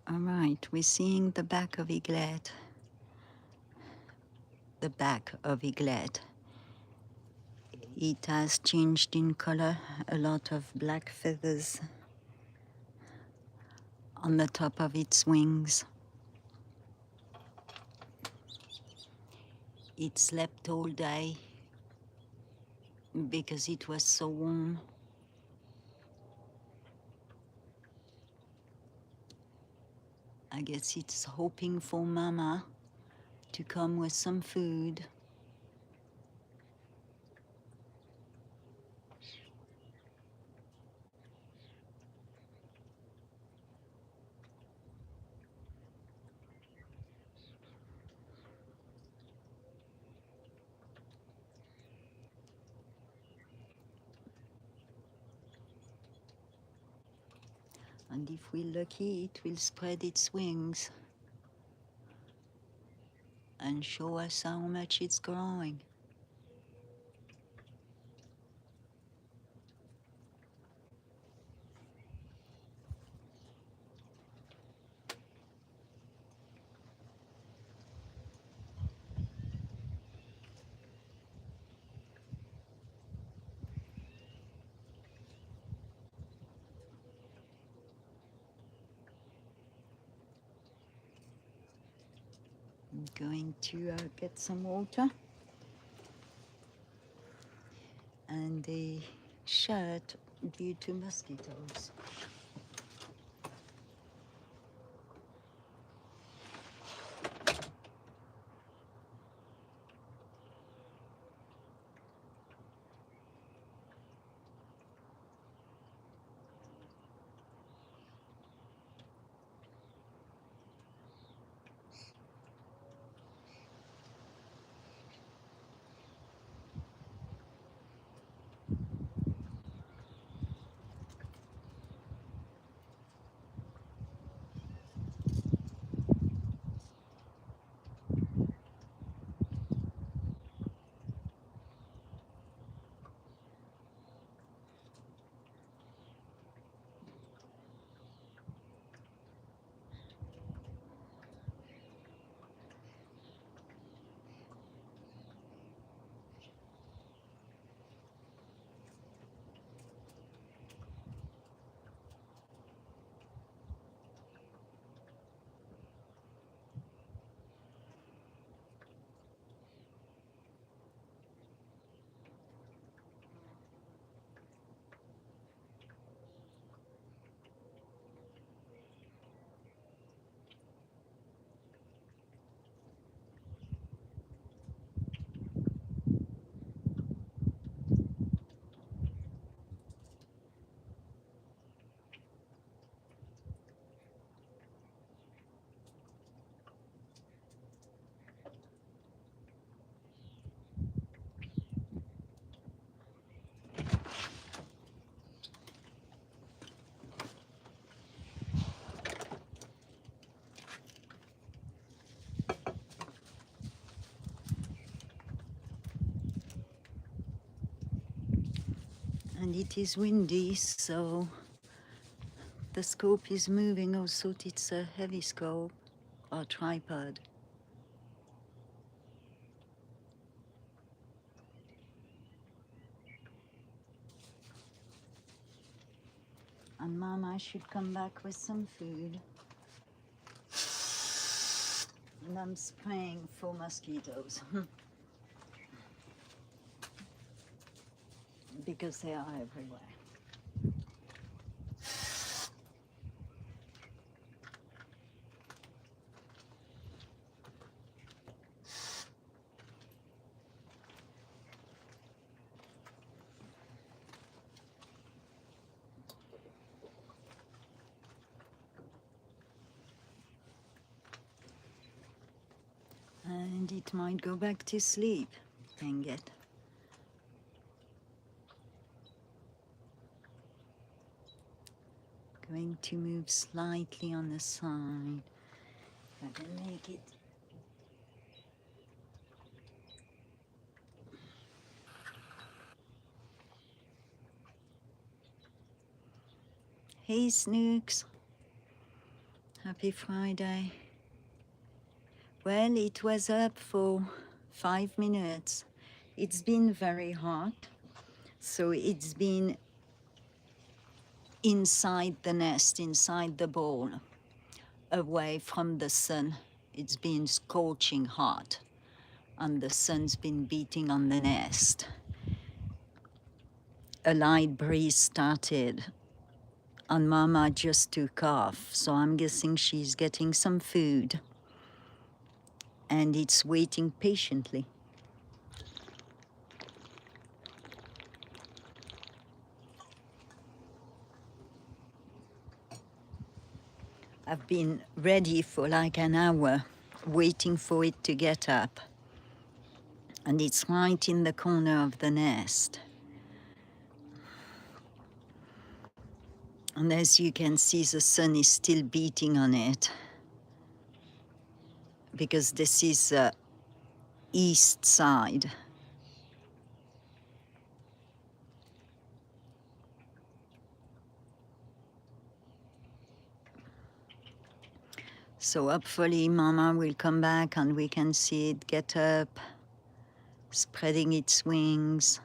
All right, we're seeing the back of Eaglet. The back of Eaglet. It has changed in color, a lot of black feathers on the top of its wings. It slept all day because it was so warm. I guess it's hoping for Mama to come with some food. And if we're lucky, it will spread its wings and show us how much it's growing. I'm going to get some water and a shirt due to mosquitoes. And it is windy, so the scope is moving. Also, it's a heavy scope or tripod. And Mama should come back with some food. And I'm spraying for mosquitoes because they are everywhere. And it might go back to sleep. Dang it. Going to move slightly on the side. I can make it. Hey, Snooks. Happy Friday. Well, it was up for 5 minutes. It's been very hot, so it's been inside the nest, inside the bowl, away from the sun. It's been scorching hot, and the sun's been beating on the nest. A light breeze started, and Mama just took off, so I'm guessing she's getting some food, and it's waiting patiently. I've been ready for like an hour, waiting for it to get up. And it's right in the corner of the nest. And as you can see, the sun is still beating on it, because this is the east side. So hopefully Mama will come back and we can see it get up, spreading its wings.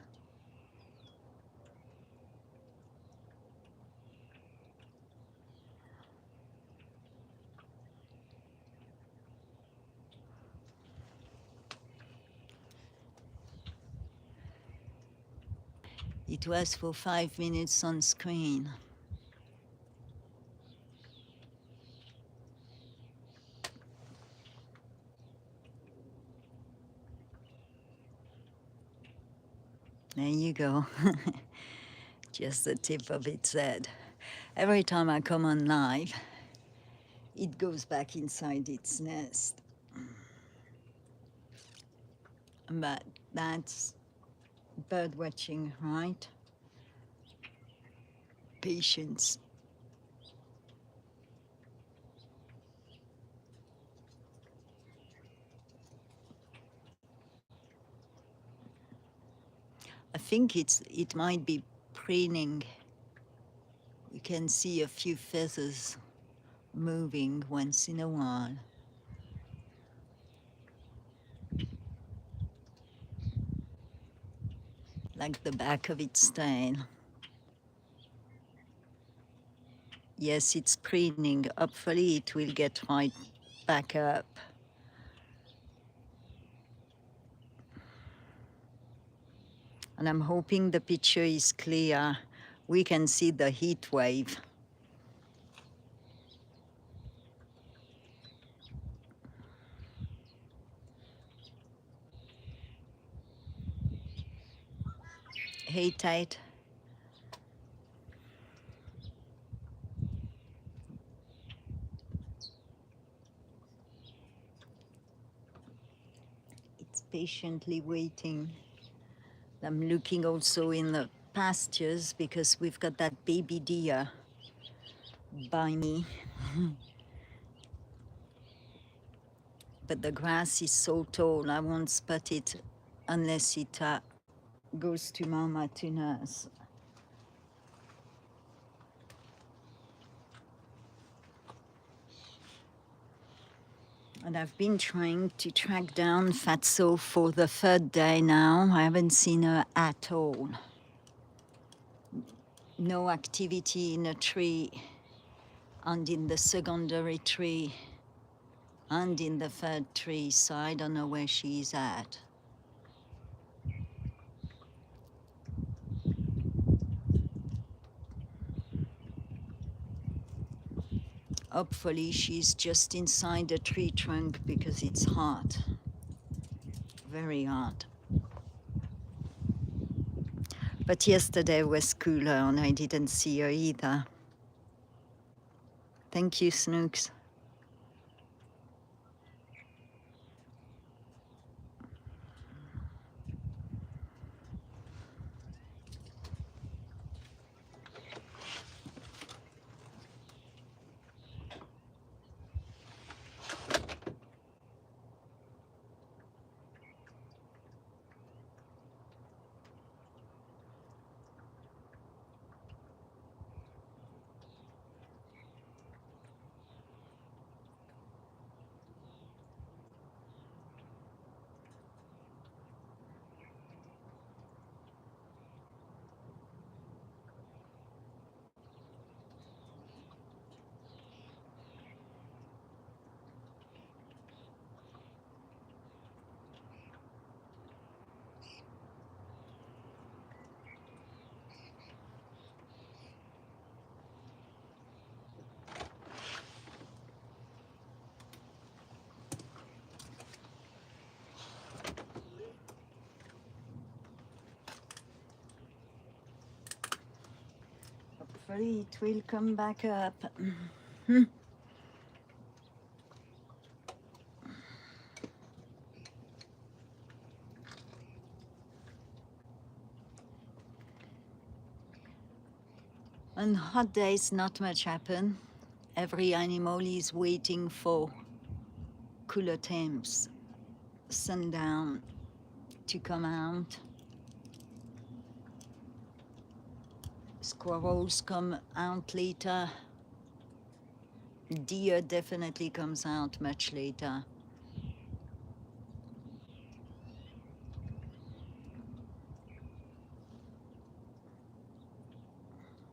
It was for 5 minutes on screen. There you go. Just the tip of its head. Every time I come on live, it goes back inside its nest. But that's bird watching, right? Patience. I think it might be preening. You can see a few feathers moving once in a while. Like the back of its tail. Yes, it's preening. Hopefully it will get right back up. And I'm hoping the picture is clear. We can see the heat wave. Hey, Tate. It's patiently waiting. I'm looking also in the pastures because we've got that baby deer by me. But the grass is so tall, I won't spot it unless it goes to Mama to nurse. And I've been trying to track down Fatso for the 3rd day now. I haven't seen her at all. No activity in a tree, and in the secondary tree, and in the 3rd tree, so I don't know where she's at. Hopefully she's just inside the tree trunk because it's hot. Very hot. But yesterday was cooler and I didn't see her either. Thank you, Snooks. hopefully it will come back up. On hot days, not much happen. Every animal is waiting for cooler temps, sundown, to come out. Squirrels come out later. Deer definitely comes out much later.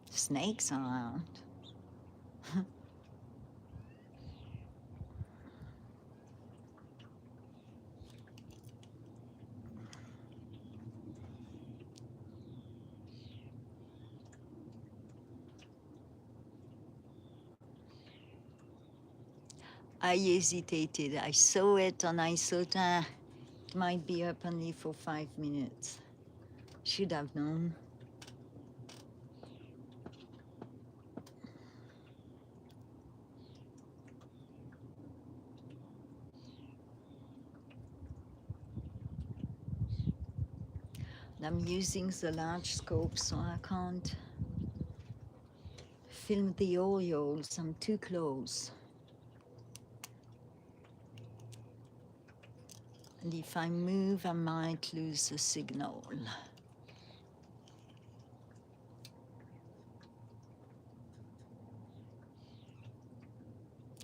Snakes are out. I hesitated. I saw it and I thought, it might be up only for 5 minutes. Should have known. I'm using the large scope, so I can't film the orioles. I'm too close. And if I move, I might lose the signal.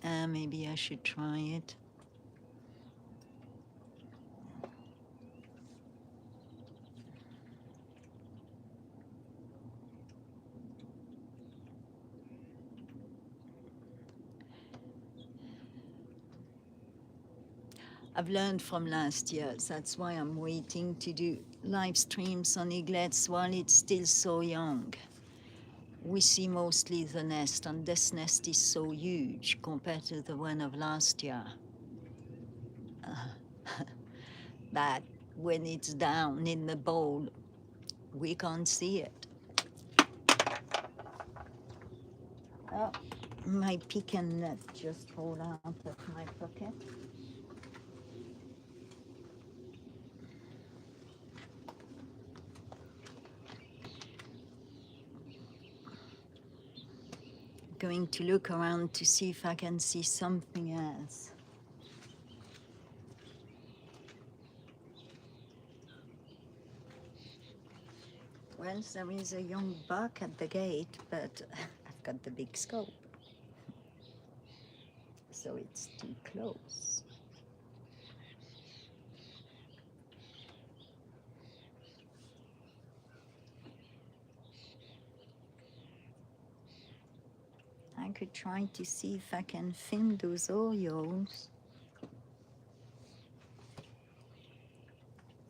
Maybe I should try it. I've learned from last year. That's why I'm waiting to do live streams on eaglets while it's still so young. We see mostly the nest, and this nest is so huge compared to the one of last year. But when it's down in the bowl, we can't see it. Oh, my pecan nut just rolled out of my pocket. Going to look around to see if I can see something else. Well, there is a young buck at the gate, but I've got the big scope, so it's too close. I could try to see if I can film those orioles.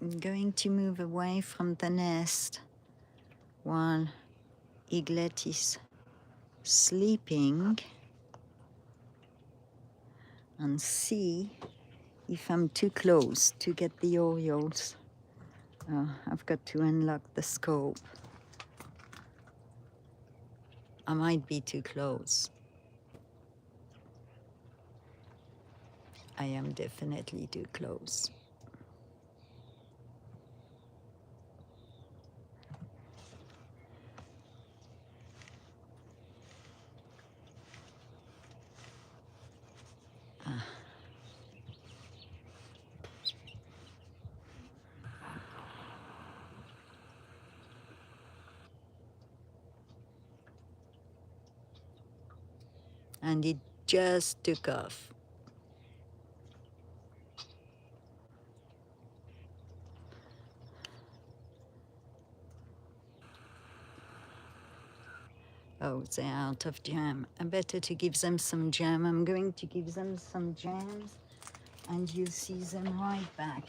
I'm going to move away from the nest while Eaglet is sleeping and see if I'm too close to get the orioles. I've got to unlock the scope. I might be too close. I am definitely too close. And it just took off. Oh, they're out of jam. I better to give them some jam. I'm going to give them some jams, and you'll see them right back.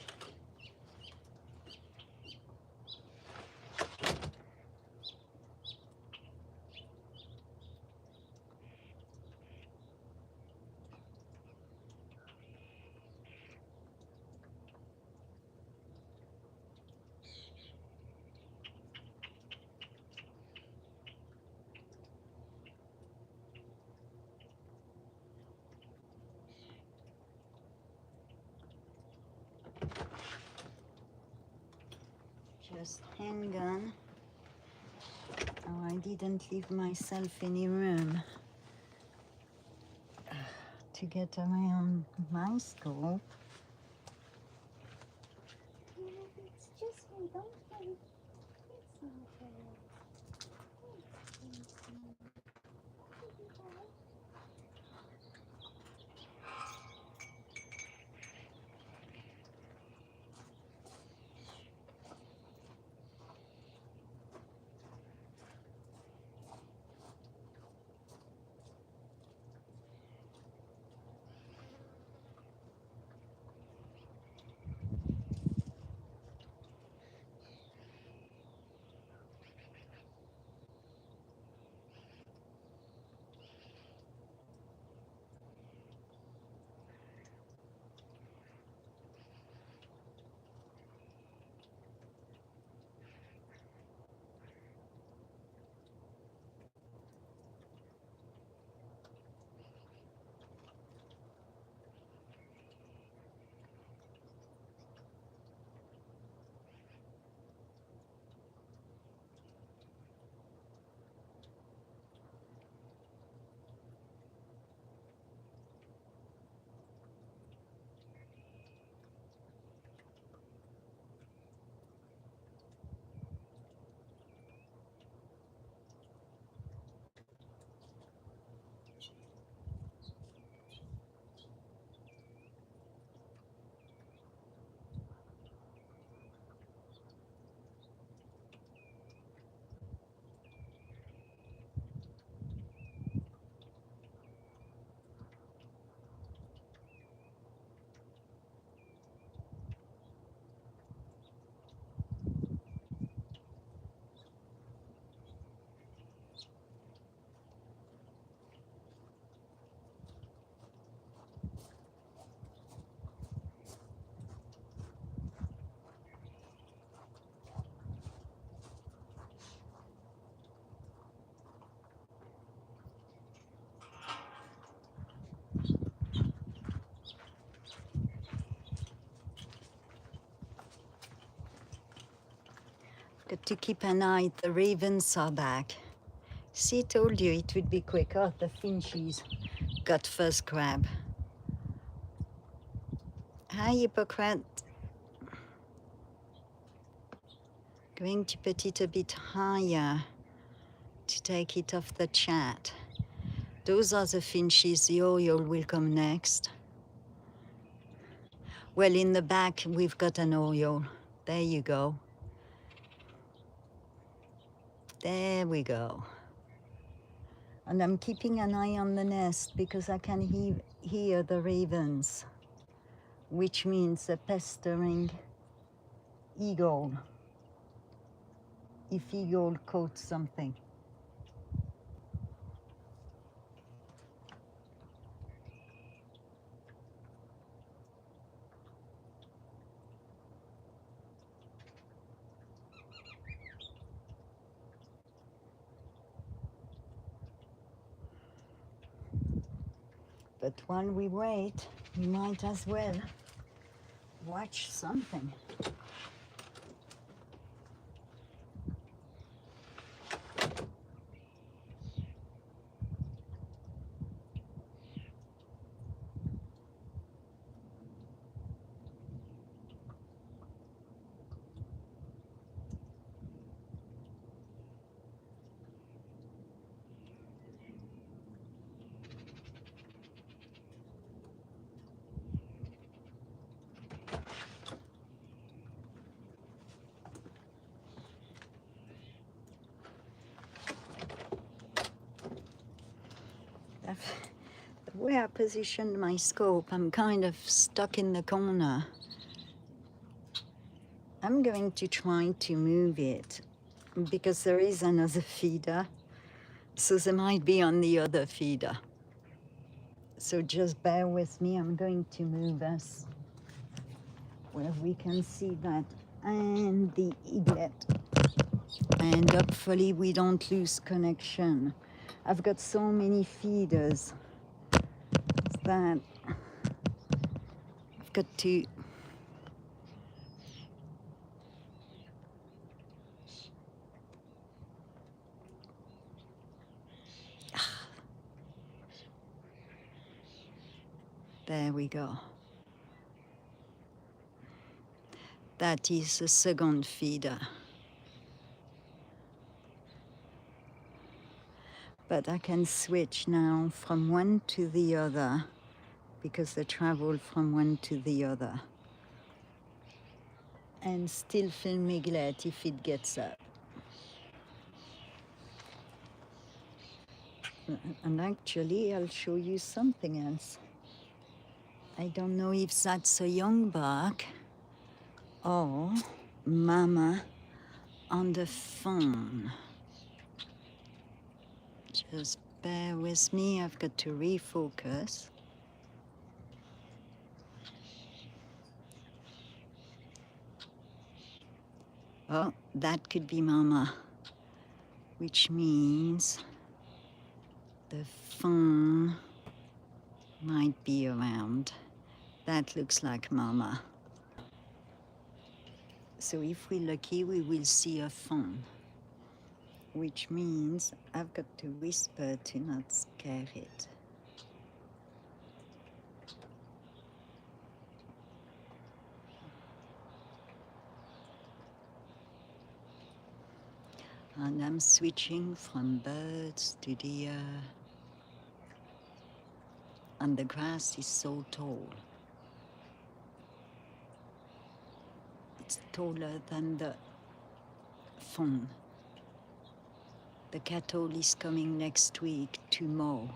Just hang on. Oh, I didn't leave myself any room to get around my scope. It's just me, don't worry. It's okay. Got to keep an eye, the ravens are back. See, told you it would be quick. Oh, the finches got first grab. Hi, hypocrite. Going to put it a bit higher to take it off the chat. Those are the finches, the oriole will come next. Well, in the back, we've got an oriole. There you go. There we go. And I'm keeping an eye on the nest because I can hear the ravens, which means a pestering eagle, if eagle caught something. But while we wait, we might as well watch something. The way I positioned my scope, I'm kind of stuck in the corner. I'm going to try to move it because there is another feeder, so they might be on the other feeder. So just bear with me, I'm going to move us where we can see that and the eaglet. And hopefully we don't lose connection. I've got so many feeders that I've got to There we go. That is the second feeder. But I can switch now from one to the other because they travel from one to the other. And still film Eaglet if it gets up. And actually, I'll show you something else. I don't know if that's a young buck or mama on the phone. Just bear with me, I've got to refocus. Oh, that could be mama, which means the phone might be around. That looks like mama. So if we're lucky, we will see a fawn, which means I've got to whisper to not scare it. And I'm switching from birds to deer. And the grass is so tall. It's taller than the fawn. The cattle is coming next week to mow.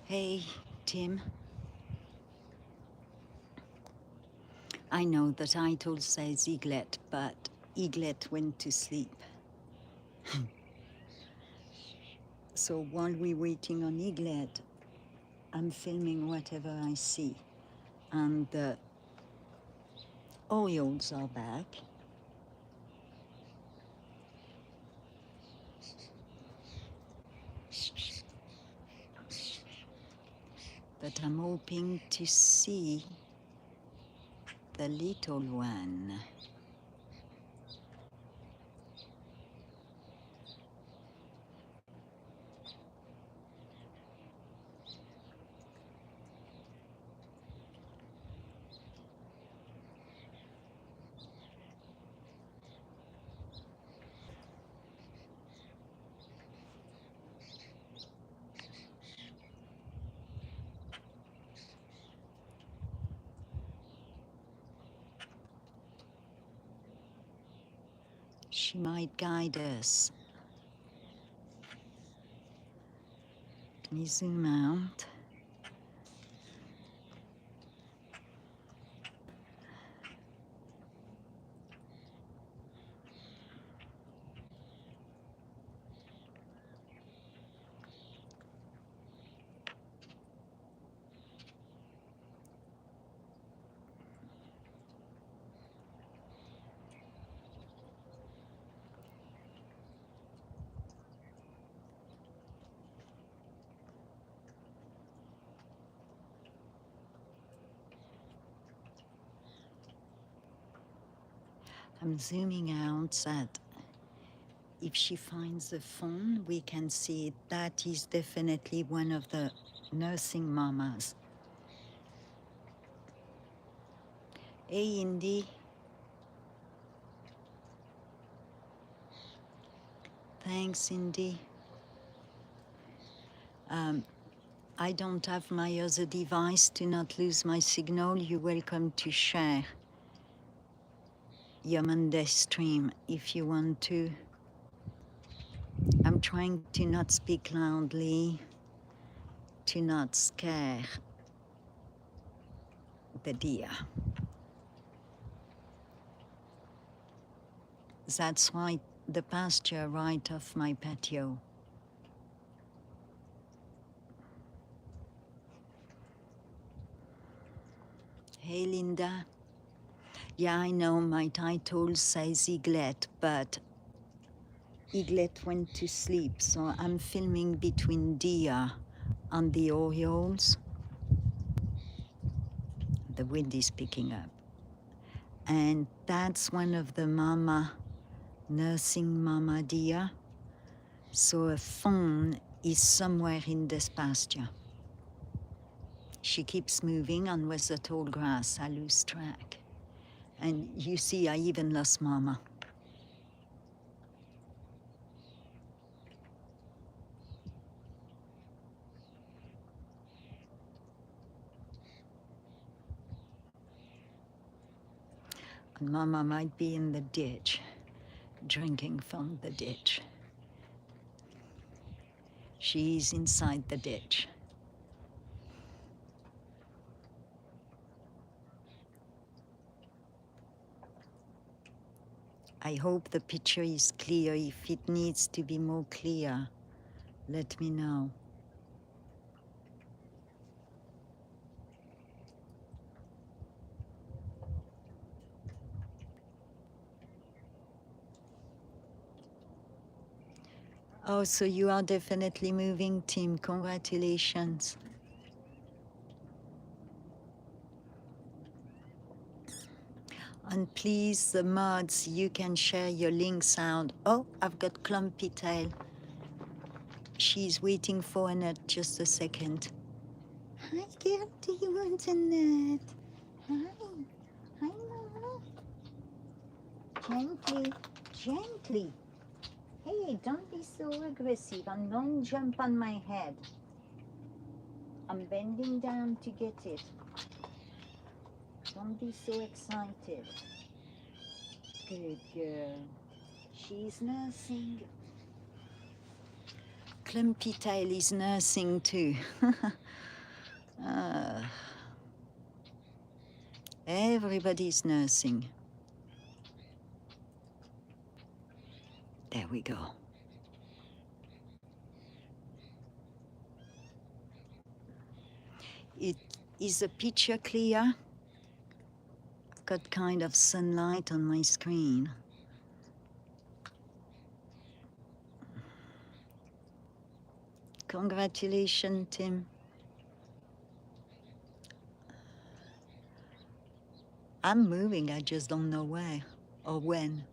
Hey, Tim. I know the title says Eaglet, but Eaglet went to sleep. So while we're waiting on Eaglet, I'm filming whatever I see. And the orioles are back. But I'm hoping to see the little one. She might guide us. Let me zoom out. I'm zooming out that if she finds the fawn, we can see that is definitely one of the nursing mamas. Hey, Indy. Thanks, Indy. I don't have my other device to not lose my signal. You're welcome to share your Monday stream if you want to. I'm trying to not speak loudly, to not scare the deer. That's why the pasture right off my patio. Hey, Linda. Yeah, I know my title says Eaglet, but Eaglet went to sleep, so I'm filming between deer and the orioles. The wind is picking up. And that's one of the nursing mama deer. So a fawn is somewhere in this pasture. She keeps moving, and with the tall grass, I lose track. And you see, I even lost Mama. And Mama might be in the ditch, drinking from the ditch. She's inside the ditch. I hope the picture is clear. If it needs to be more clear, let me know. Oh, so you are definitely moving, Tim. Congratulations. And please, the mods, you can share your links out. Oh, I've got Clumpy Tail. She's waiting for a nut. Just a second. Hi, girl. Do you want a nut? Hi. Hi, Mama. Gently. Gently. Hey, don't be so aggressive and don't jump on my head. I'm bending down to get it. Don't be so excited. Good girl. She's nursing. Clumpy Tail is nursing too. Everybody's nursing. There we go. Is the picture clear? I've got kind of sunlight on my screen. Congratulations, Tim. I'm moving, I just don't know where or when.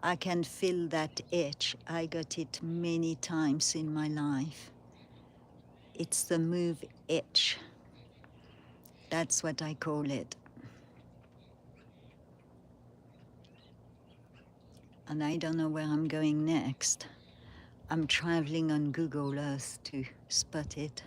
I can feel that itch. I got it many times in my life. It's the move itch. That's what I call it. And I don't know where I'm going next. I'm traveling on Google Earth to spot it.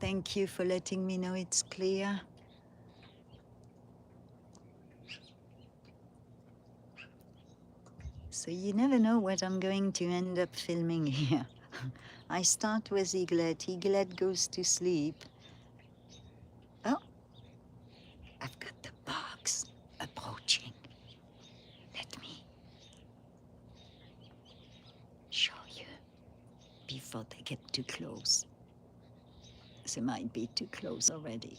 Thank you for letting me know it's clear. So you never know what I'm going to end up filming here. I start with Eaglet. Eaglet goes to sleep. Oh, I've got the bugs approaching. Let me show you before they get too close. They might be too close already.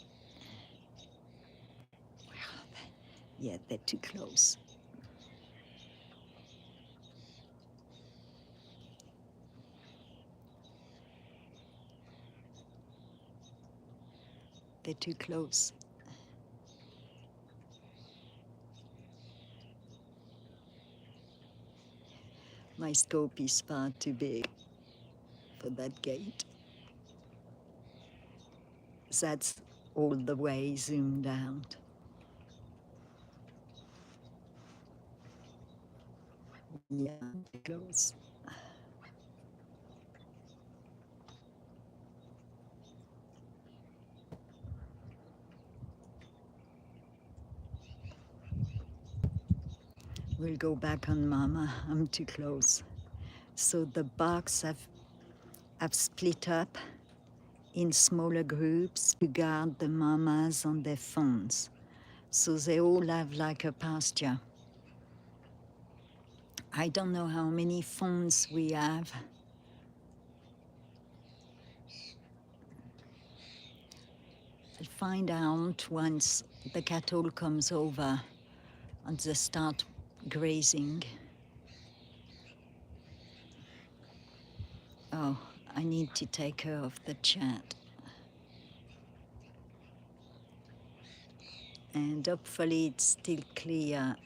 Where are they? Yeah, they're too close. They're too close. My scope is far too big for that gate. That's all the way zoomed out. Yeah, too close. We'll go back on Mama. I'm too close. So the bugs have split up in smaller groups to guard the mamas on their fawns. So they all have like a pasture. I don't know how many fawns we have. I'll find out once the cattle comes over and they start grazing. Oh, I need to take care of the chat. And hopefully it's still clear.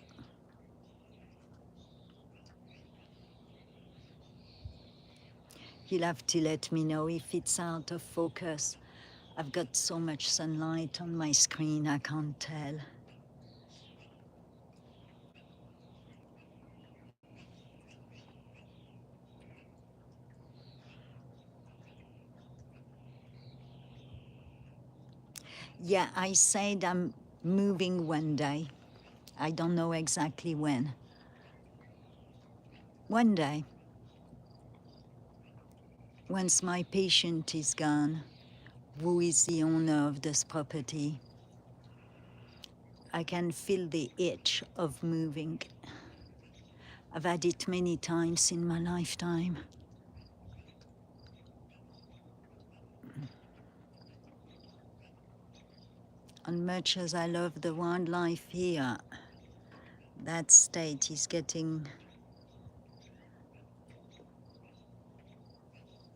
You'll have to let me know if it's out of focus. I've got so much sunlight on my screen, I can't tell. Yeah, I said I'm moving one day. I don't know exactly when. One day. Once my patient is gone, who is the owner of this property, I can feel the itch of moving. I've had it many times in my lifetime. And much as I love the wildlife here, that state is getting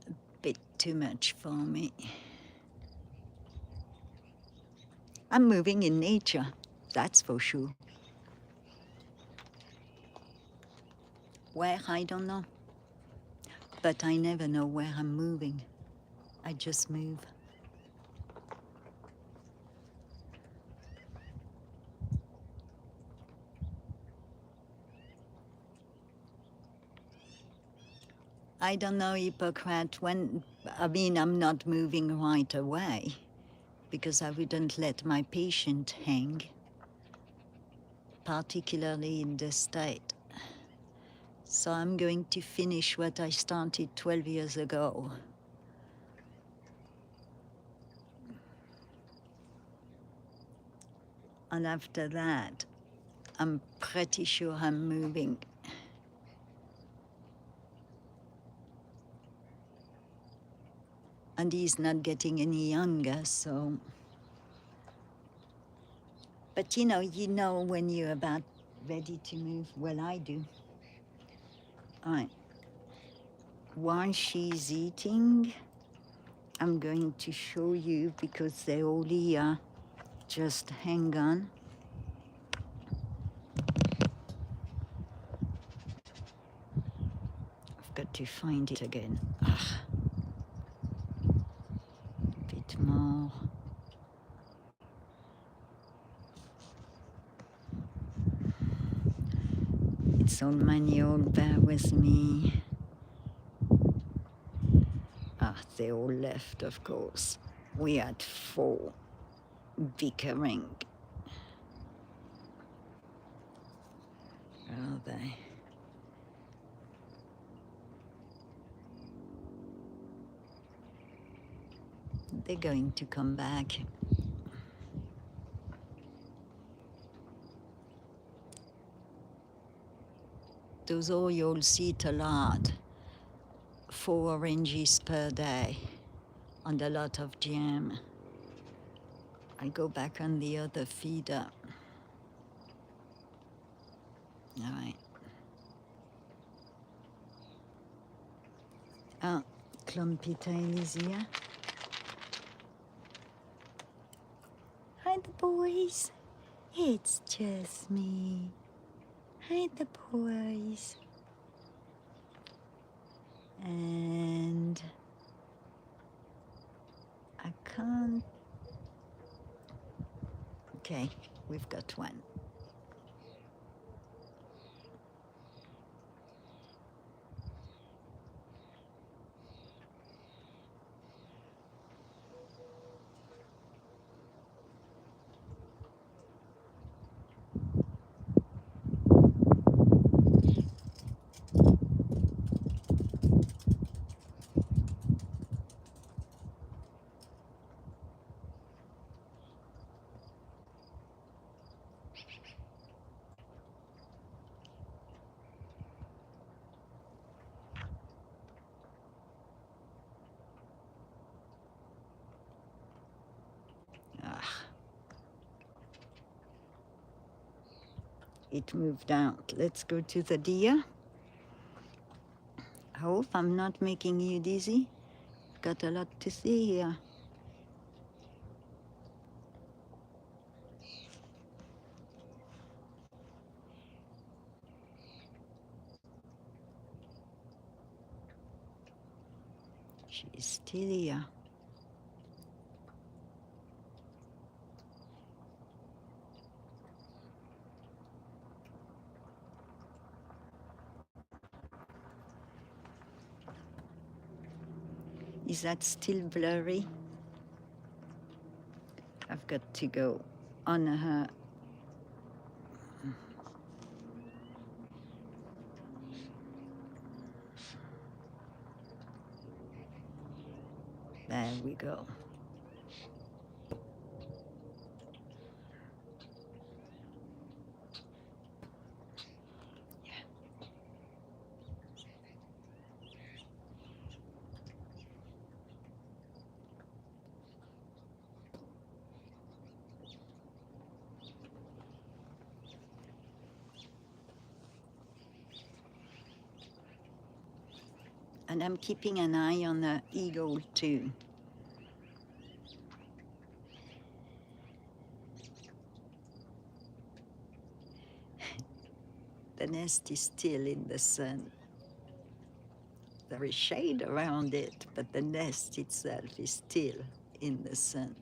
a bit too much for me. I'm moving in nature, that's for sure. Where, I don't know. But I never know where I'm moving. I just move. I don't know, Hippocrates, I'm not moving right away because I wouldn't let my patient hang, particularly in this state. So I'm going to finish what I started 12 years ago. And after that, I'm pretty sure I'm moving. And he's not getting any younger, so. But you know when you're about ready to move. Well, I do. All right. While she's eating, I'm going to show you because they're all here. Just hang on. I've got to find it again. A bit more. It's all manual, bear with me. They all left, of course. We had 4 bickering. Where are they? They're going to come back. Those orioles eat a lot. 4 oranges per day and a lot of jam. I go back on the other feeder. All right. Clumpy tail is here. Hi, the boys. It's just me. Hi, the boys. And I can't. Okay, we've got one. It moved out. Let's go to the deer. I hope I'm not making you dizzy. Got a lot to see here. She's still here. Is that still blurry? I've got to go on her. There we go. And I'm keeping an eye on the eagle too. The nest is still in the sun. There is shade around it, but the nest itself is still in the sun.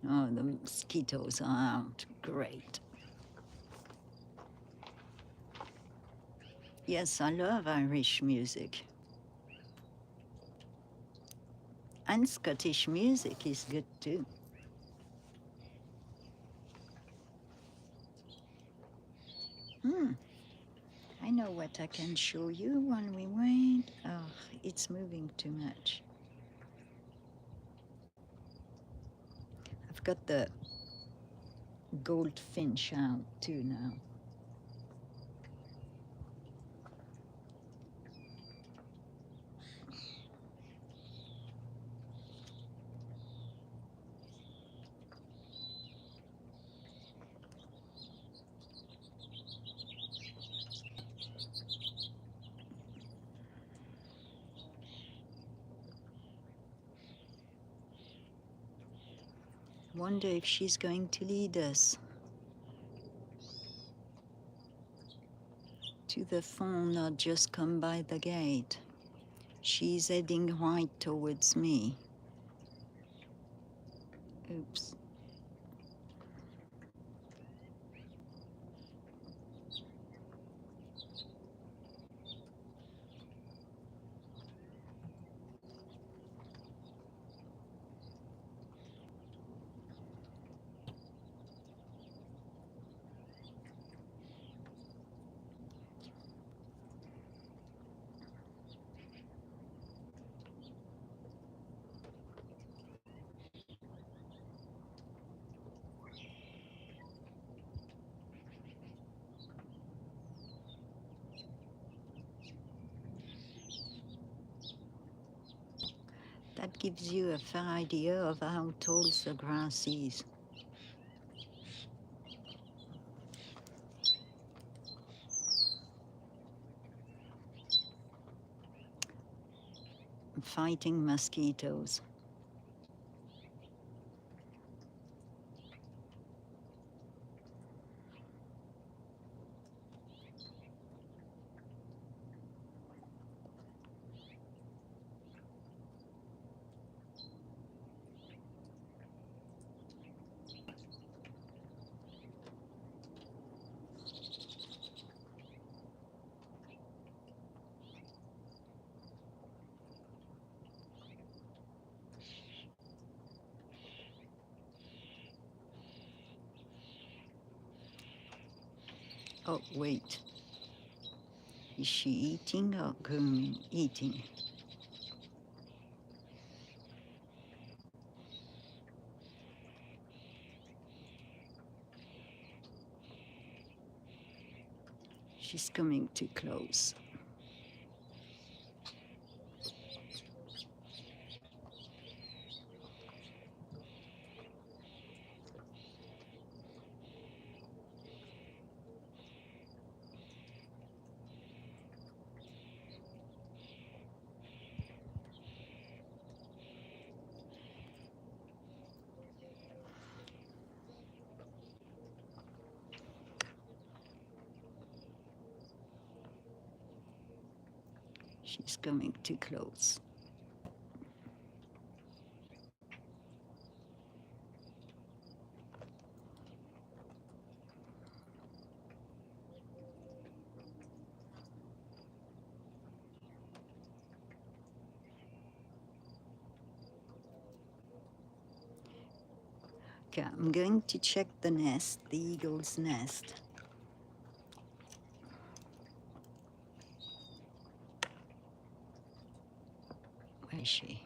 Oh, the mosquitoes are out. Great. Yes, I love Irish music. And Scottish music is good too. I know what I can show you when we wait. Oh, it's moving too much. I've got the goldfinch out too now. Wonder if she's going to lead us to the phone or just come by the gate. She's heading right towards me. Oops. That gives you a fair idea of how tall the grass is. Fighting mosquitoes. Oh, wait. Is she eating or grooming? Eating. She's coming too close. She's coming too close. Okay, I'm going to check the nest, the eagle's nest. Where is she?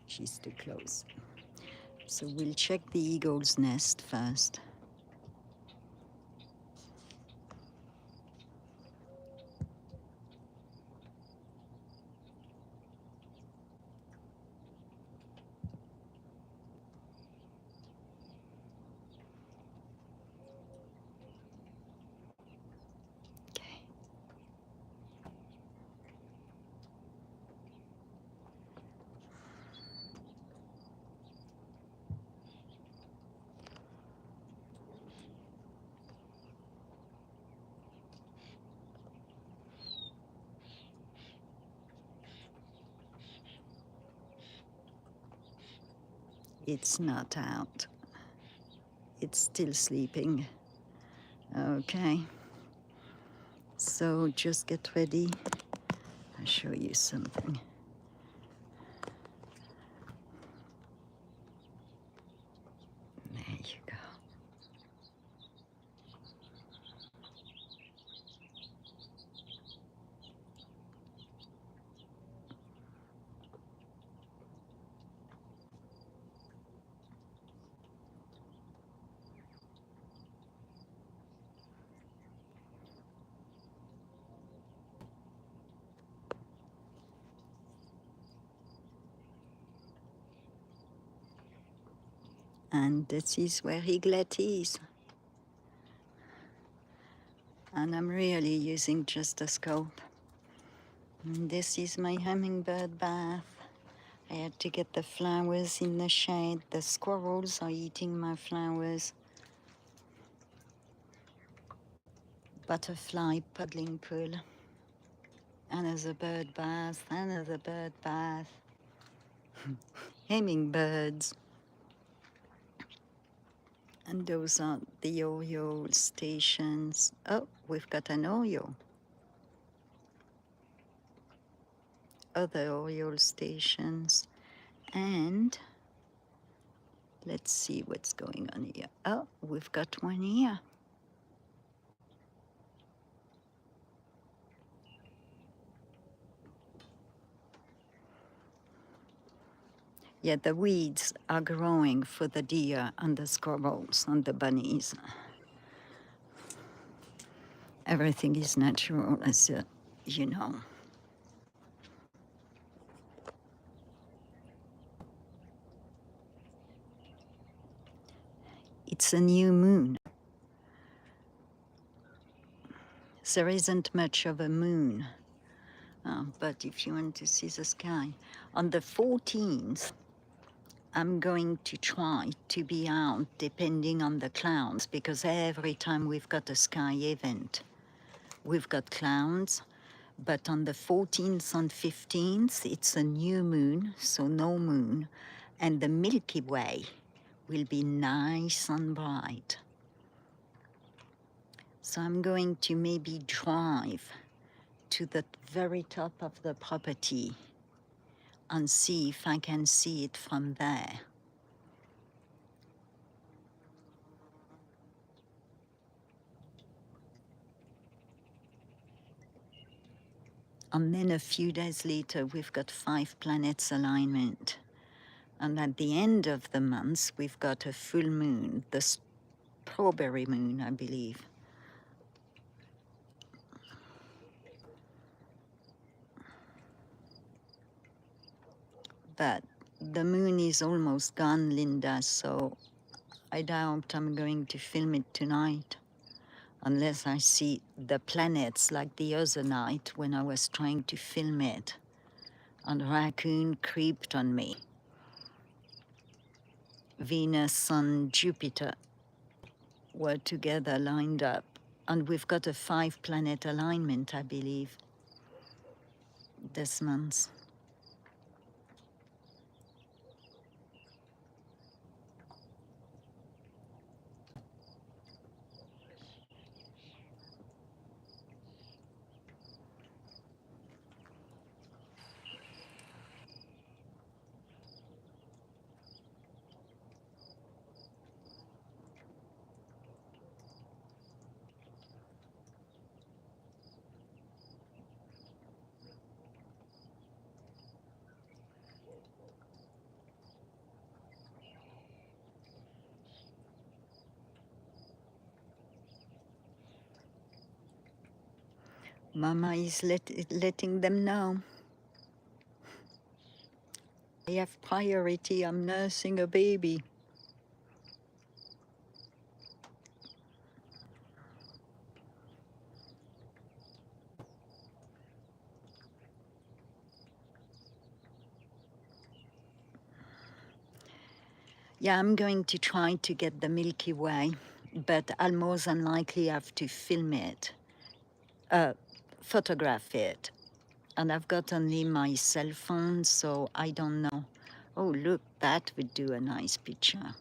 She's too close. So we'll check the eagle's nest first. Okay. It's not out. It's still sleeping. Okay. So just get ready. I'll show you something. There you go. And this is where Eaglet is. And I'm really using just a scope. And this is my hummingbird bath. I had to get the flowers in the shade. The squirrels are eating my flowers. Butterfly puddling pool. Another bird bath, another bird bath. Hummingbirds. And those are the oriole stations. Oh, we've got an oriole. Other oriole stations. And let's see what's going on here. Oh, we've got one here. Yeah, the weeds are growing for the deer and the squirrels and the bunnies. Everything is natural, as you know. It's a new moon. There isn't much of a moon, but if you want to see the sky, on the 14th, I'm going to try to be out depending on the clouds, because every time we've got a sky event, we've got clouds. But on the 14th and 15th, it's a new moon, so no moon, and the Milky Way will be nice and bright. So I'm going to maybe drive to the very top of the property and see if I can see it from there. And then a few days later, we've got 5 planets alignment. And at the end of the month, we've got a full moon, the strawberry moon, I believe. But the moon is almost gone, Linda, so I doubt I'm going to film it tonight, unless I see the planets like the other night when I was trying to film it, and a raccoon creeped on me. Venus and Jupiter were together lined up, and we've got a 5-planet alignment, I believe, this month. Mama is letting them know. I have priority, I'm nursing a baby. Yeah, I'm going to try to get the Milky Way, but I'll more than likely have to film it, photograph it. And I've got only my cell phone, so I don't know. Oh, look, that would do a nice picture.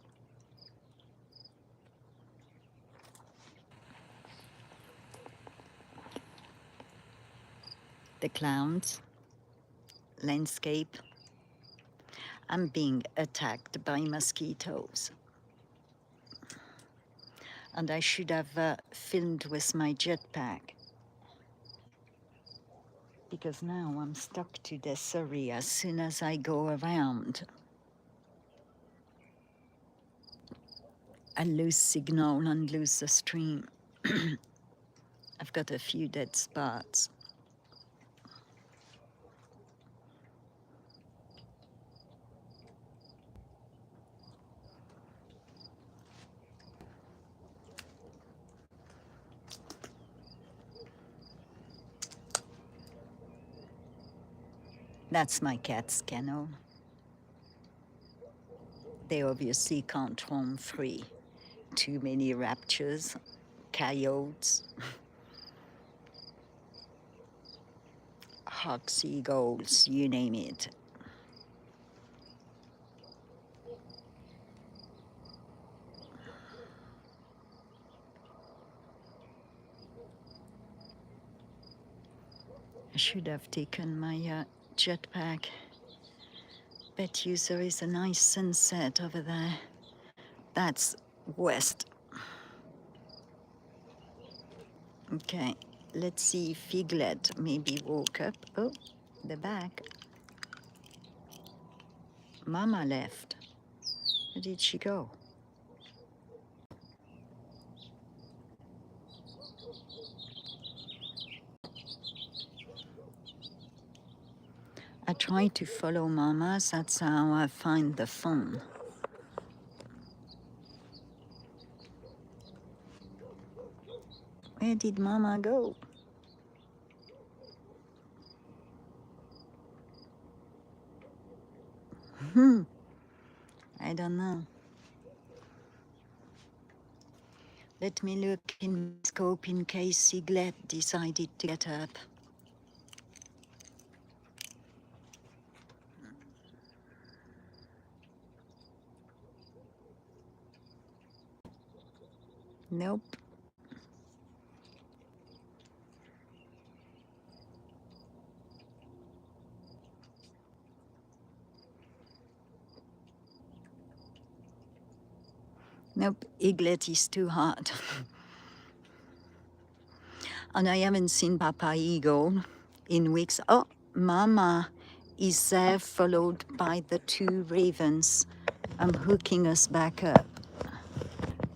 The clouds, landscape. I'm being attacked by mosquitoes. And I should have filmed with my jetpack, because now I'm stuck to this area as soon as I go around. I lose signal and lose the stream. I've got a few dead spots. That's my cat's kennel. They obviously can't roam free. Too many raptors, coyotes, hawks, eagles, you name it. I should have taken my jetpack. Bet you there is a nice sunset over there. That's west. Okay, let's see if Eaglet maybe woke up. Oh, the back. Mama left. Where did she go? I try to follow Mama, that's how I find the phone. Where did Mama go? I don't know. Let me look in scope in case Eaglet decided to get up. Nope. Nope, Eaglet is too hot. And I haven't seen Papa Eagle in weeks. Oh, Mama is there, followed by the two ravens. I'm hooking us back up.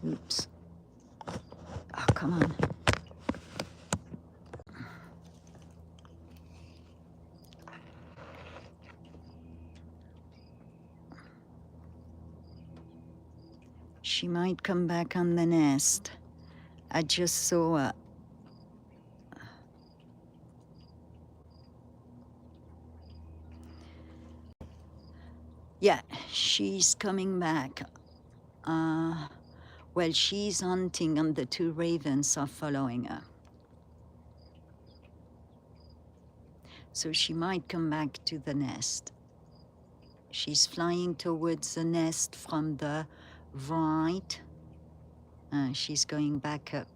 Oops. Oh, come on. She might come back on the nest. I just saw her. Yeah, she's coming back. Well, she's hunting and the two ravens are following her. So she might come back to the nest. She's flying towards the nest from the right. She's going back up.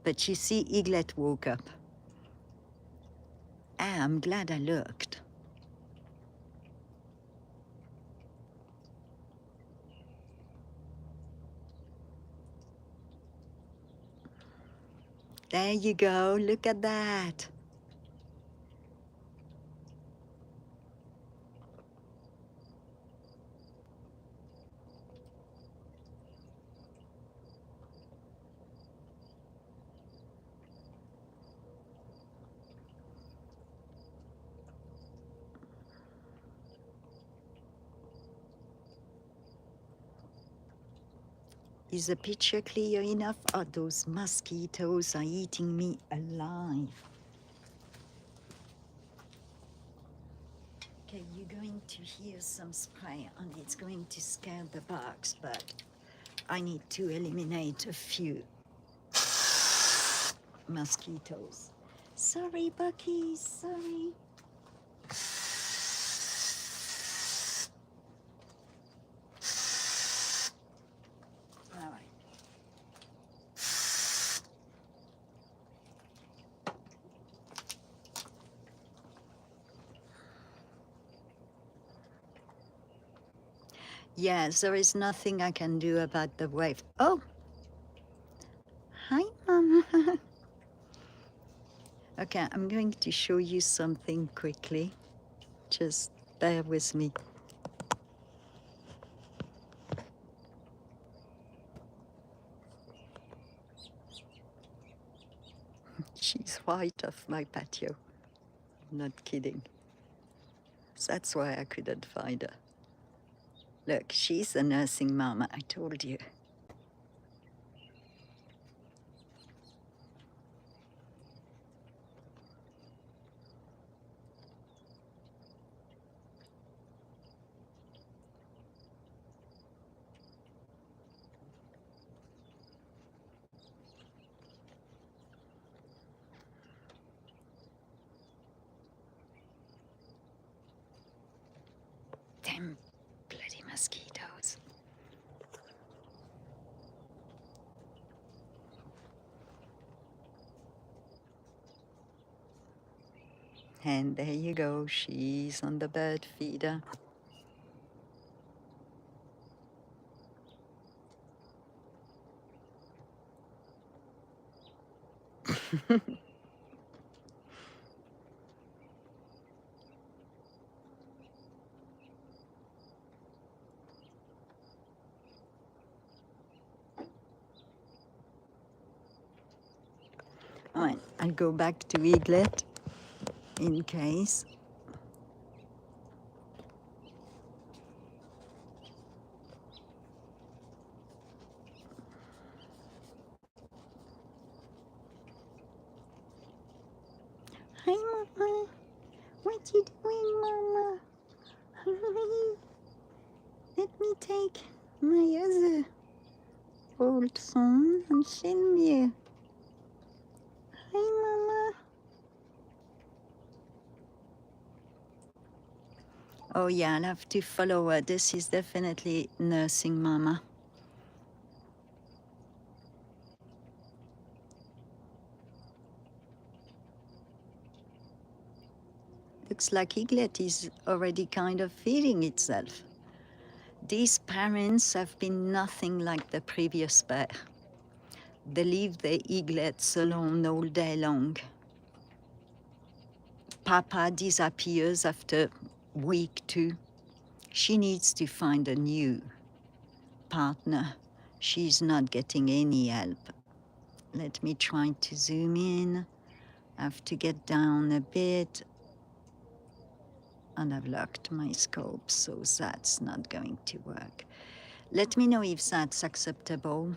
But you see, Eaglet woke up. I'm glad I looked. There you go, look at that. Is the picture clear enough? Oh, those mosquitoes are eating me alive. Okay, you're going to hear some spray and it's going to scare the bugs, but I need to eliminate a few mosquitoes. Sorry, Buckies, sorry. All right. Yes, there is nothing I can do about the wave. Oh, hi, Mama. Okay, I'm going to show you something quickly. Just bear with me. She's right off my patio. Not kidding. That's why I couldn't find her. Look, she's the nursing mama, I told you. Damn bloody mosquitoes. And there you go, she's on the bird feeder. All right, I'll go back to Eaglet in case. Hi, Mama. What you doing, Mama? Hi. Let me take my other old phone and film you. Hi, Mama. Oh yeah, I'll have to follow her. This is definitely nursing Mama. Looks like Eaglet is already kind of feeding itself. These parents have been nothing like the previous pair. They leave their eaglets alone all day long. Papa disappears after week too. She needs to find a new partner. She's not getting any help. Let me try to zoom in. I have to get down a bit. And I've locked my scope, so that's not going to work. Let me know if that's acceptable.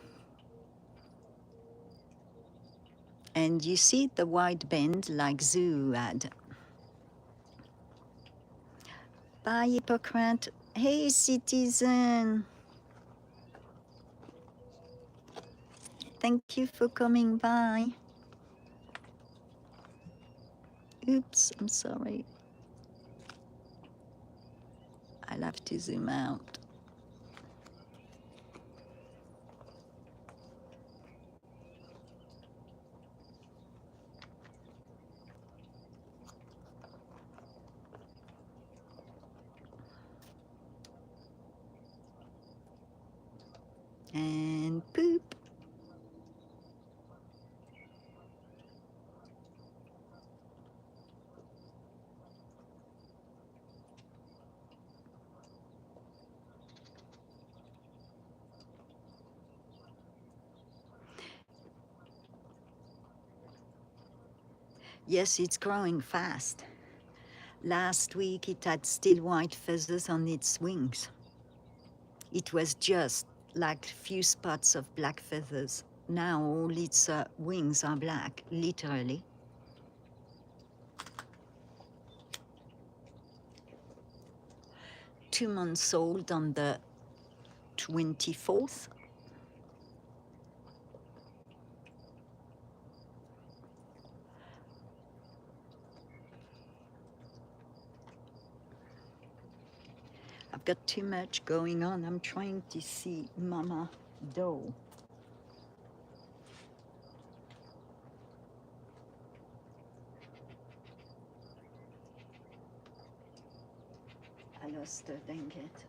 And you see the white band like Zoo had. Bye, hypocrite. Hey, citizen. Thank you for coming by. Oops, I'm sorry. I'll have to zoom out. And poop. Yes, it's growing fast. Last week it had still white feathers on its wings. It was just like few spots of black feathers. Now all its wings are black, literally. Two months old on the 24th. I've got too much going on. I'm trying to see Mama Doe. I lost her, dang it.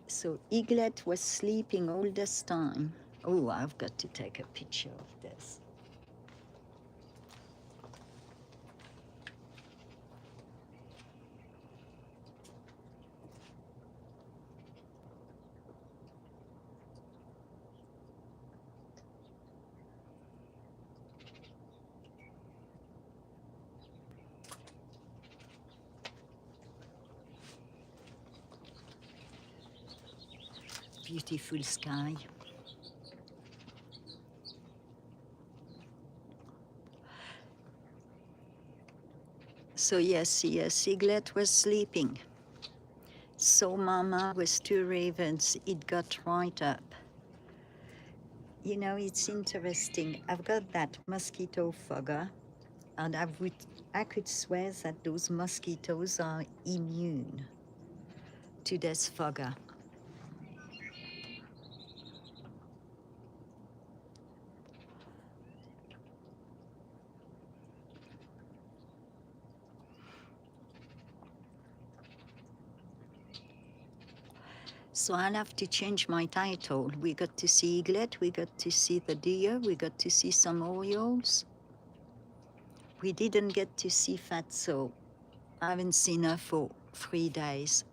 So Eaglet was sleeping all this time. Oh, I've got to take a picture of this. Beautiful sky. So yes, Eaglet was sleeping. So Mama with two ravens, it got right up. You know, it's interesting. I've got that mosquito fogger, and I could swear that those mosquitoes are immune to this fogger. So I'll have to change my title. We got to see Eaglet, we got to see the deer, we got to see some orioles. We didn't get to see Fatso. I haven't seen her for 3 days.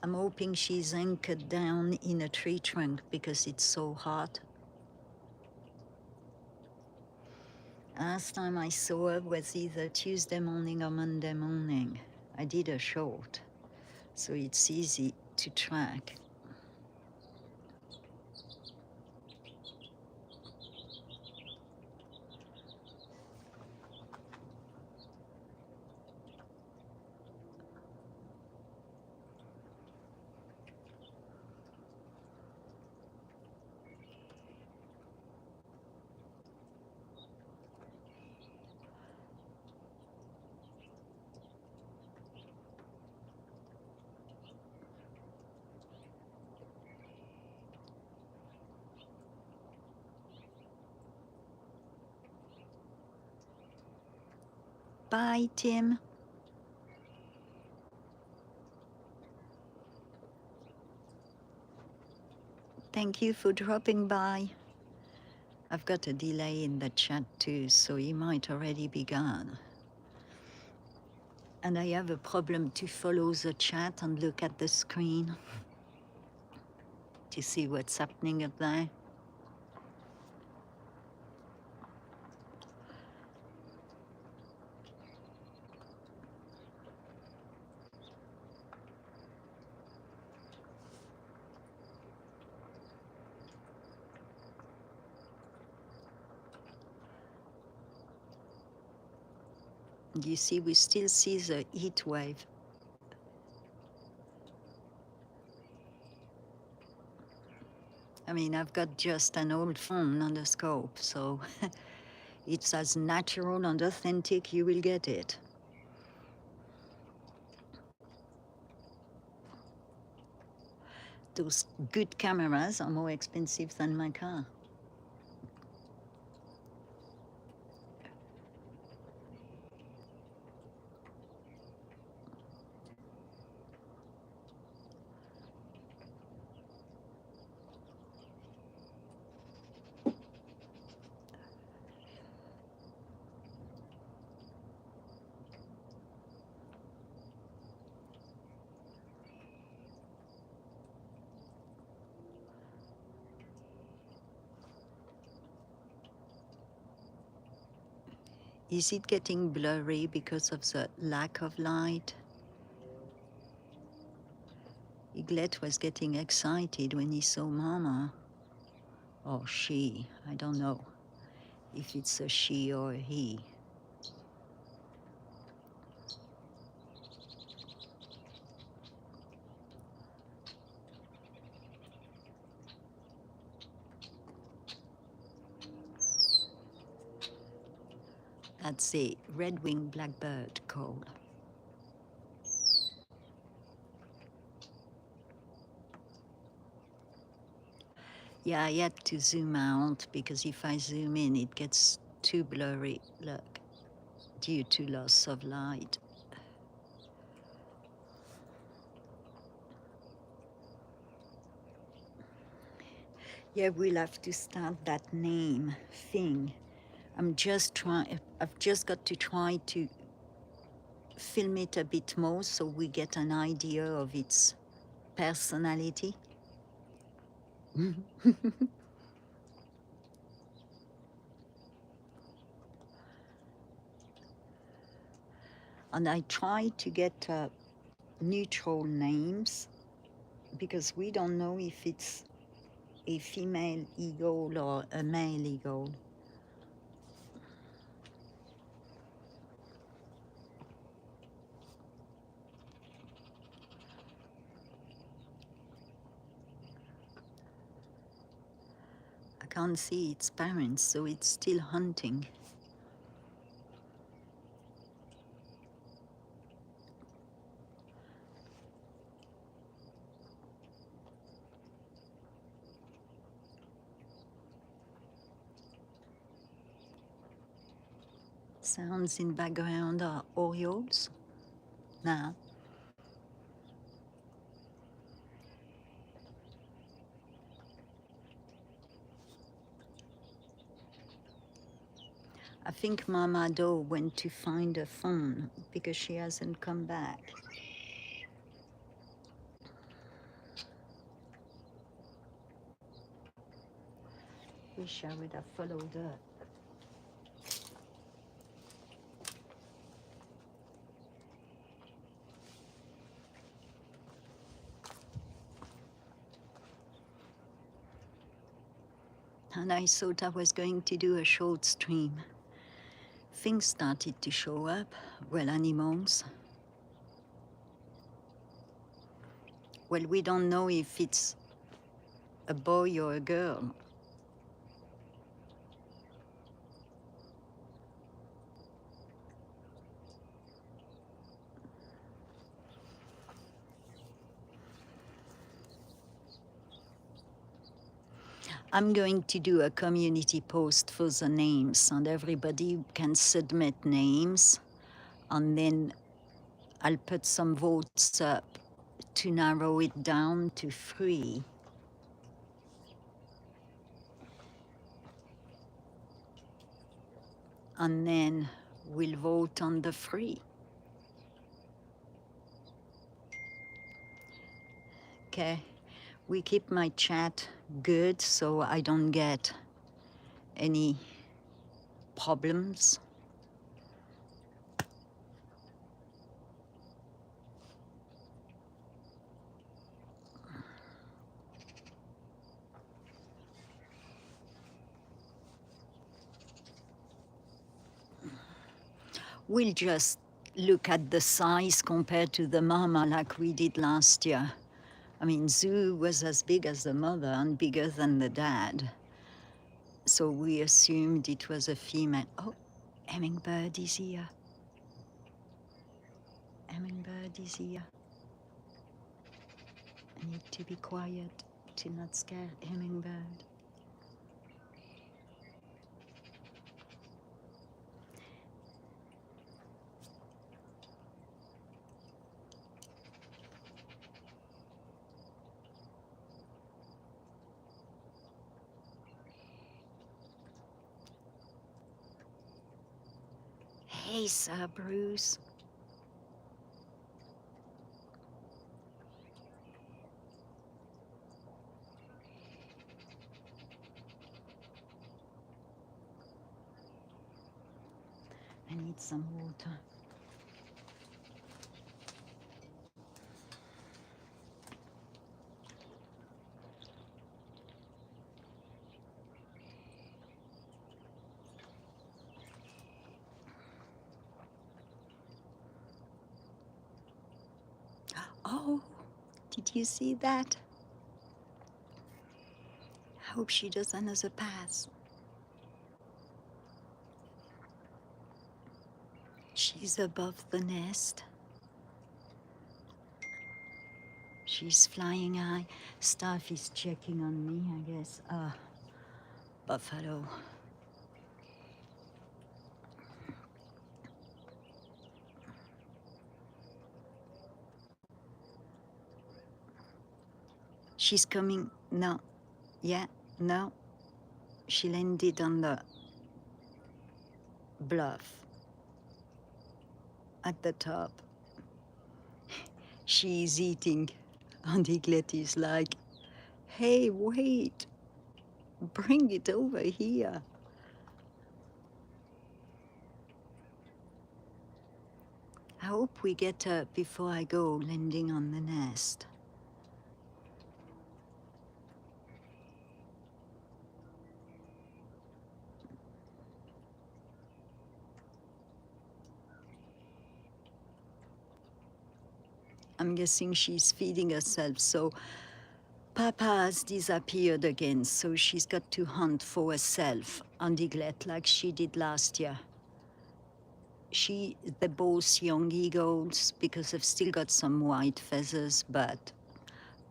I'm hoping she's anchored down in a tree trunk because it's so hot. Last time I saw her was either Tuesday morning or Monday morning. I did a short, so it's easy to track. Bye, Tim. Thank you for dropping by. I've got a delay in the chat too, so he might already be gone. And I have a problem to follow the chat and look at the screen to see what's happening up there. You see, we still see the heat wave. I mean, I've got just an old phone on the scope, so it's as natural and authentic you will get it. Those good cameras are more expensive than my car. Is it getting blurry because of the lack of light? Eaglet was getting excited when he saw Mama. Or she, I don't know if it's a she or a he. That's a red-winged blackbird call. Yeah, I had to zoom out because if I zoom in, it gets too blurry, look, due to loss of light. Yeah, we'll have to start that name thing. I've just got to try to film it a bit more so we get an idea of its personality. And I try to get neutral names because we don't know if it's a female eagle or a male eagle. I can't see its parents, so it's still hunting. Sounds in background are orioles now. I think Mama Doe went to find her phone because she hasn't come back. Wish I would have followed her. And I thought I was going to do a short stream. Things started to show up, well, animals. Well, we don't know if it's a boy or a girl. I'm going to do a community post for the names, and everybody can submit names. and then I'll put some votes up to narrow it down to 3. And then we'll vote on the 3. Okay, we keep my chat good so I don't get any problems. We'll just look at the size compared to the mama like we did last year. I mean, Zoo was as big as the mother and bigger than the dad. So we assumed it was a female. Oh, hummingbird is here. Hummingbird is here. I need to be quiet to not scare hummingbird. Hey, Sir Bruce. I need some water. Oh, did you see that? I hope she does another pass. She's above the nest. She's flying high. Staff is checking on me, I guess. Buffalo. She's coming. No. Yeah, no. She landed on the bluff at the top. She's eating. And Eaglet is like, hey, wait. Bring it over here. I hope we get her before I go landing on the nest. I'm guessing she's feeding herself, so Papa has disappeared again, so she's got to hunt for herself on Eaglet like she did last year. They're both young eagles because they've still got some white feathers, but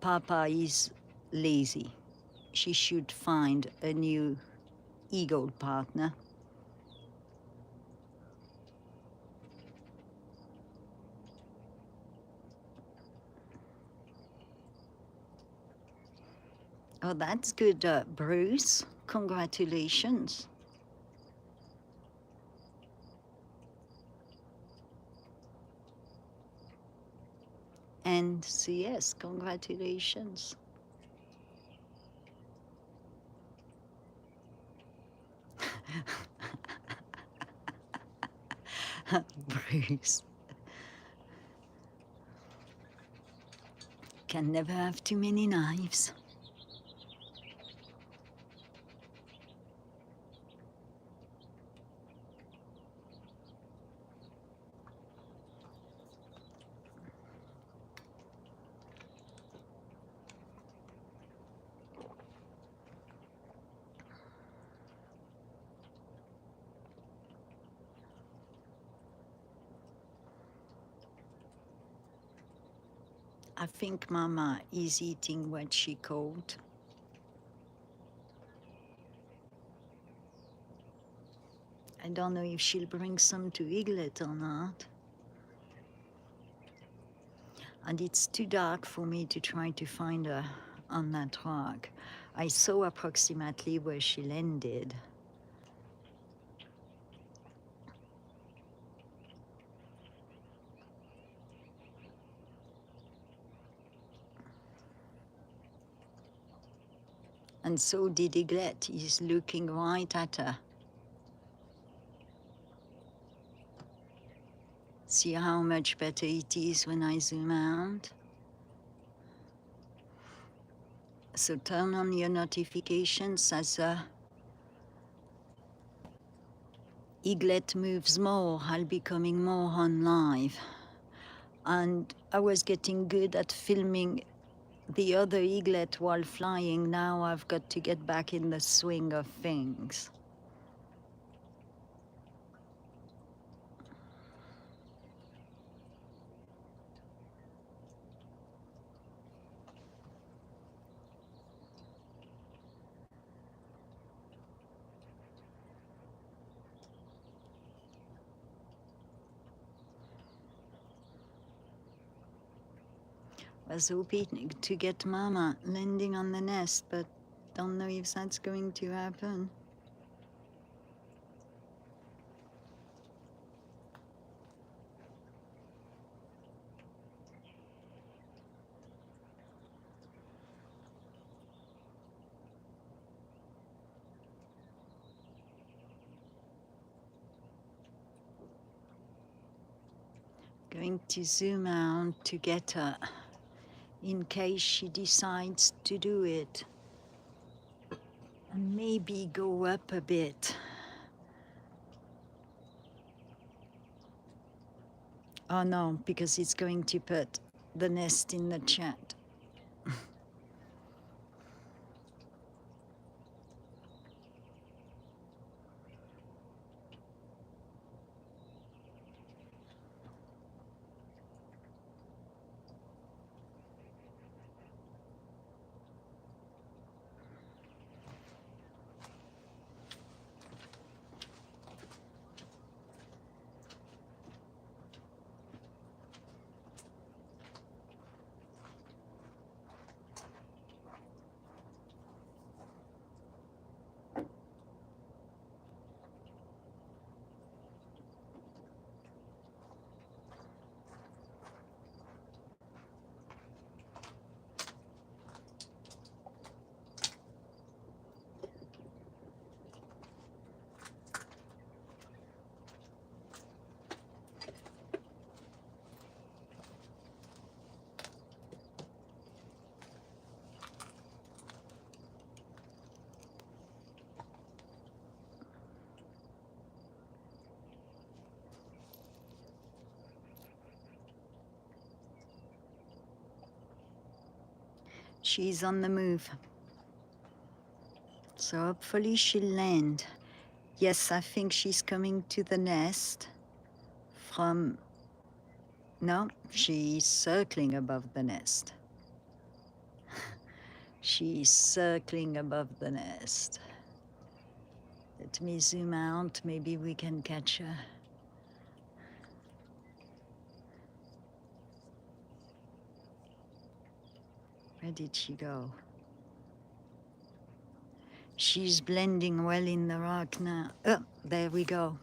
Papa is lazy. She should find a new eagle partner. Oh, that's good, Bruce. Congratulations. And CS, congratulations. Bruce. Can never have too many knives. I think Mama is eating what she caught. I don't know if she'll bring some to Eaglet or not. and it's too dark for me to try to find her on that rock. I saw approximately where she landed. And so did Eaglet. He's looking right at her. See how much better it is when I zoom out? So turn on your notifications as Eaglet moves more. I'll be coming more on live. And I was getting good at filming the other eaglet while flying. Now I've got to get back in the swing of things. I was hoping to get Mama landing on the nest, but don't know if that's going to happen. Going to zoom out to get her in case she decides to do it. And maybe go up a bit. Oh no, because it's going to put the nest in the chat. She's on the move. So hopefully she'll land. Yes, I think she's coming to the nest from... No, she's circling above the nest. She's circling above the nest. Let me zoom out, maybe we can catch her. Where did she go? She's blending well in the rock now. Oh, there we go.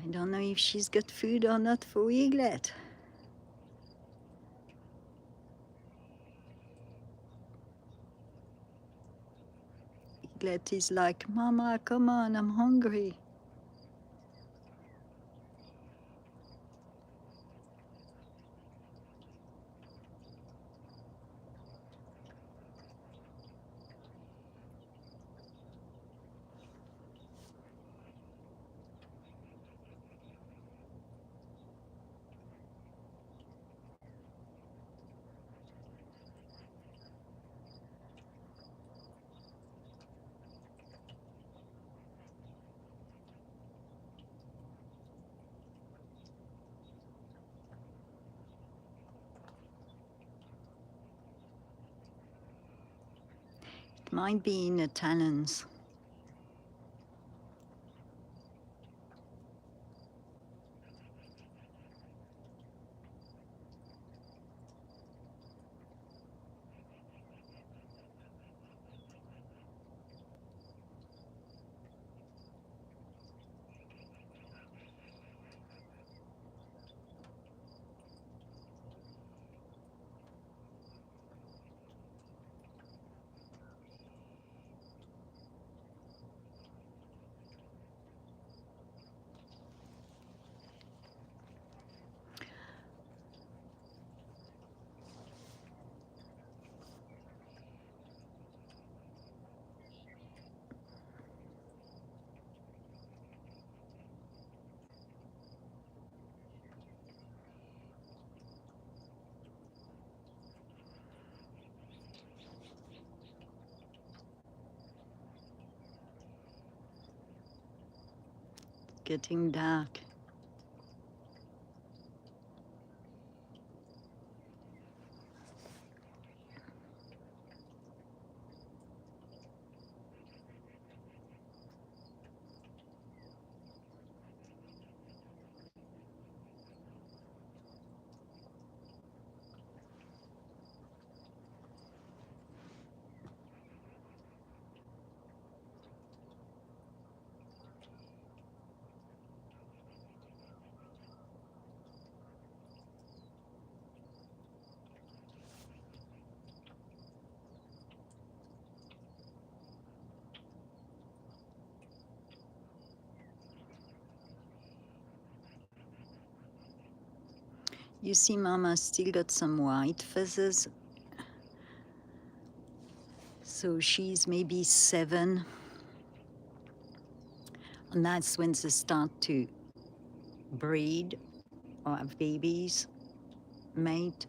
I don't know if she's got food or not for Eaglet. Eaglet is like, Mama, come on, I'm hungry. Might be in the talons. Getting dark. You see, Mama still got some white feathers. So she's maybe 7. And that's when they start to breed or have babies, mate.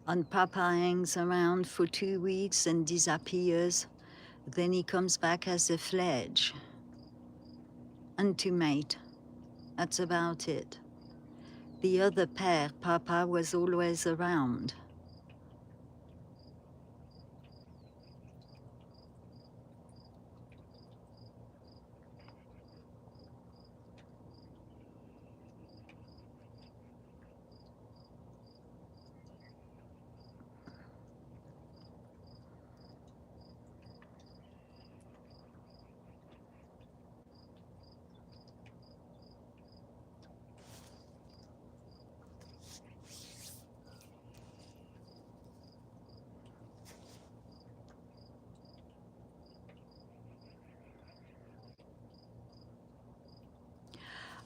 And Papa hangs around for 2 weeks and disappears. Then he comes back as a fledge. And to mate. That's about it. The other pair, Papa was always around.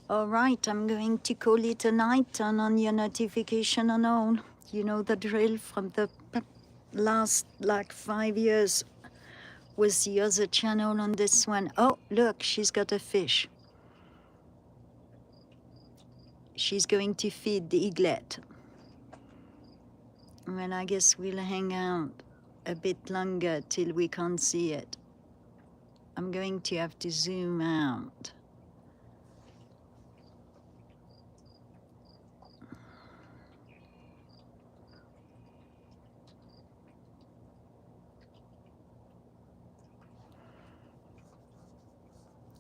All right, I'm going to call it a night. Turn on your notification on all. You know the drill from the last 5 years was the other channel on this one. Oh, look, she's got a fish. She's going to feed the eaglet. Well, I guess we'll hang out a bit longer till we can't see it. I'm going to have to zoom out.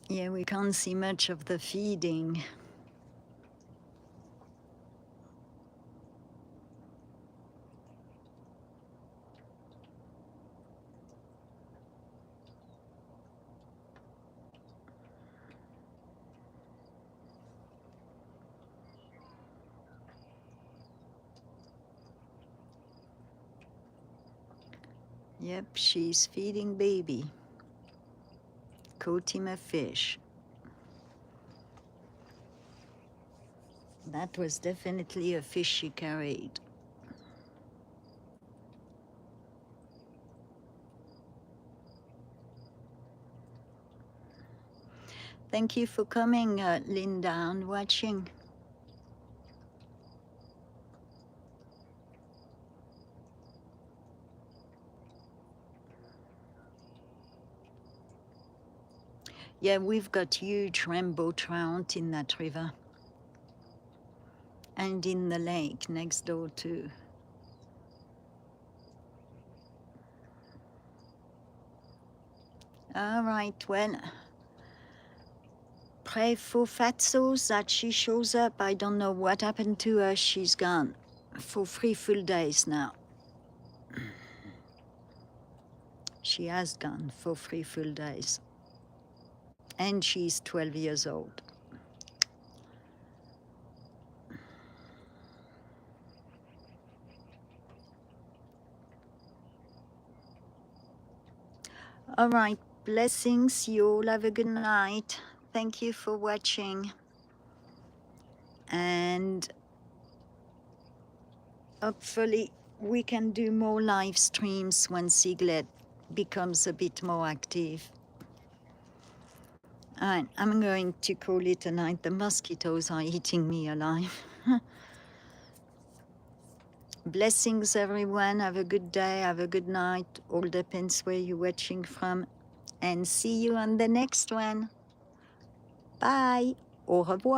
Yeah, we can't see much of the feeding. Yep, she's feeding baby. Caught him a fish. That was definitely a fish she carried. Thank you for coming, Linda, and watching. Yeah, we've got huge rainbow trout in that river. And in the lake next door too. All right, well, pray for Fatso's that she shows up. I don't know what happened to her. She's gone for 3 full days now. She has gone for 3 full days. And she's 12 years old. All right, blessings. You all have a good night. Thank you for watching. And hopefully we can do more live streams when Eaglet becomes a bit more active. All right, I'm going to call it a night. The mosquitoes are eating me alive. Blessings, everyone. Have a good day. Have a good night. All depends where you're watching from. And see you on the next one. Bye. Au revoir.